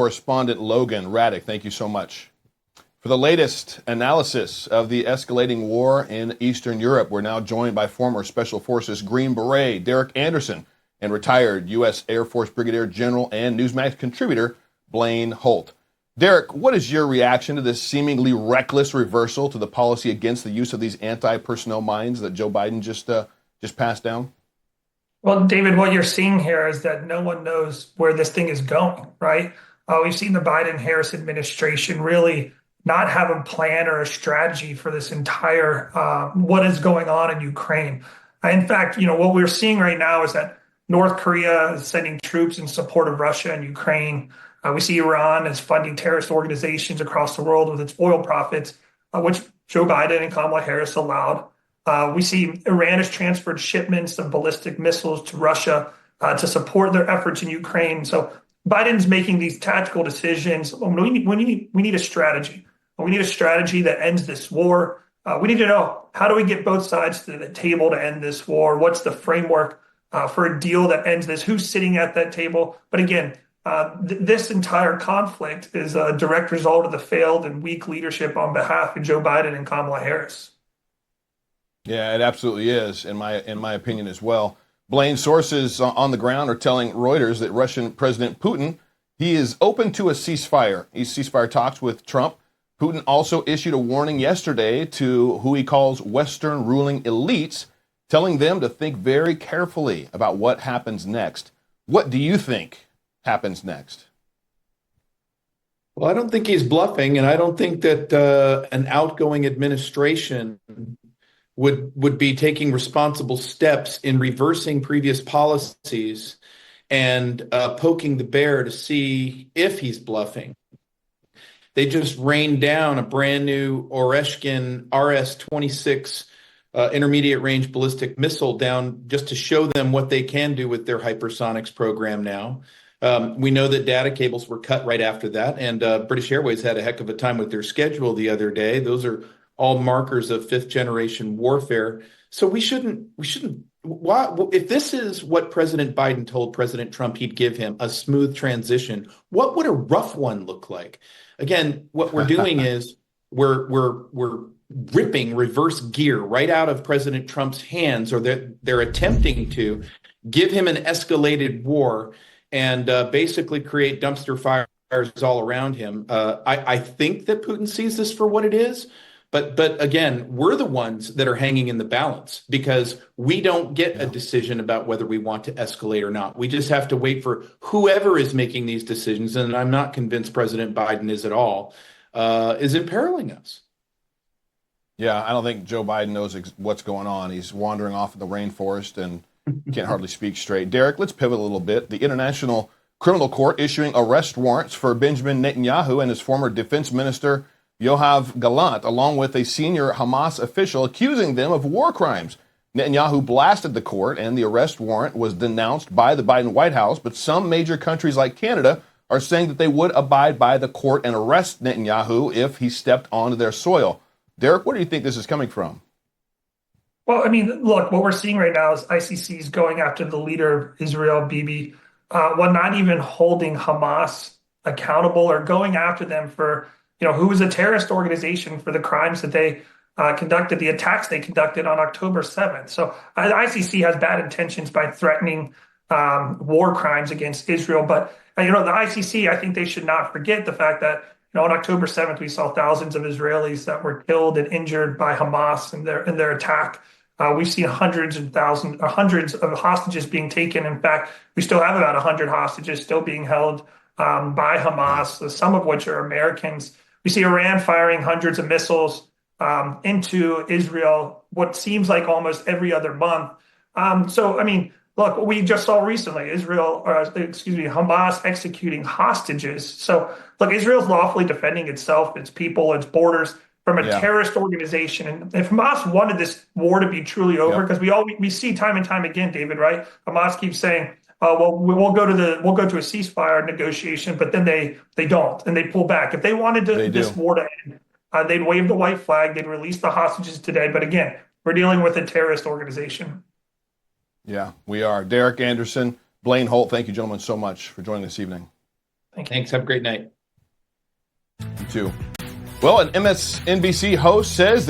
Correspondent Logan Raddick, thank you so much. For the latest analysis of the escalating war in Eastern Europe, we're now joined by former Special Forces Green Beret Derrick Anderson and retired U.S. Air Force Brigadier General and NEWSMAX contributor Blaine Holt. Derrick, what is your reaction to this seemingly reckless reversal to the policy against the use of these anti-personnel mines that Joe Biden just passed down? Well, David, what you're seeing here is that no one knows where this thing is going, right? We've seen the Biden-Harris administration really not have a plan or a strategy for this entire what is going on in Ukraine. In fact, what we're seeing right now is that North Korea is sending troops in support of Russia and Ukraine. We see Iran is funding terrorist organizations across the world with its oil profits, which Joe Biden and Kamala Harris allowed. We see Iran has transferred shipments of ballistic missiles to Russia to support their efforts in Ukraine. So Biden's making these tactical decisions. We need a strategy. We need a strategy that ends this war. We need to know, how do we get both sides to the table to end this war? What's the framework for a deal that ends this? Who's sitting at that table? But again, this entire conflict is a direct result of the failed and weak leadership on behalf of Joe Biden and Kamala Harris. Yeah, it absolutely is, in my opinion as well. Blaine, sources on the ground are telling Reuters that Russian President Putin, he is open to a ceasefire. Ceasefire talks with Trump. Putin also issued a warning yesterday to who he calls Western ruling elites, telling them to think very carefully about what happens next. What do you think happens next? Well, I don't think he's bluffing, and I don't think that an outgoing administration would be taking responsible steps in reversing previous policies and poking the bear to see if he's bluffing. They just rained down a brand new Oreshkin RS-26 intermediate range ballistic missile down just to show them what they can do with their hypersonics program now. We know that data cables were cut right after that, and British Airways had a heck of a time with their schedule the other day. Those are all markers of fifth generation warfare. So we shouldn't, if this is what President Biden told President Trump he'd give him, a smooth transition, what would a rough one look like? Again, what we're doing is we're ripping reverse gear right out of President Trump's hands, or they're attempting to give him an escalated war and basically create dumpster fires all around him. I think that Putin sees this for what it is. But again, we're the ones that are hanging in the balance because we don't get a decision about whether we want to escalate or not. We just have to wait for whoever is making these decisions, and I'm not convinced President Biden is at all, is imperiling us. Yeah, I don't think Joe Biden knows what's going on. He's wandering off in the rainforest and can't hardly speak straight. Derrick, let's pivot a little bit. The International Criminal Court issuing arrest warrants for Benjamin Netanyahu and his former defense minister, Yoav Gallant, along with a senior Hamas official, accusing them of war crimes. Netanyahu blasted the court, and the arrest warrant was denounced by the Biden White House, but some major countries like Canada are saying that they would abide by the court and arrest Netanyahu if he stepped onto their soil. Derrick, where do you think this is coming from? Well, I mean, look, what we're seeing right now is ICC is going after the leader of Israel, Bibi, while not even holding Hamas accountable or going after them for who was a terrorist organization for the crimes that they conducted, the attacks they conducted on October 7th. So the ICC has bad intentions by threatening war crimes against Israel. But, the ICC, I think they should not forget the fact that, on October 7th, we saw thousands of Israelis that were killed and injured by Hamas in their attack. We've seen hundreds of hostages being taken. In fact, we still have about 100 hostages still being held by Hamas, some of which are Americans. We see Iran firing hundreds of missiles into Israel, what seems like almost every other month. Look, what we just saw recently, Hamas executing hostages. So, look, Israel's lawfully defending itself, its people, its borders from a terrorist organization. And if Hamas wanted this war to be truly over, because we see time and time again, David, right? Hamas keeps saying, we'll go to a ceasefire negotiation, but then they don't, and they pull back. If they wanted this war to end, they'd wave the white flag, they'd release the hostages today. But again, we're dealing with a terrorist organization. Yeah, we are. Derrick Anderson, Blaine Holt, thank you, gentlemen, so much for joining this evening. Thank you. Thanks. Have a great night. You too. Well, an MSNBC host says that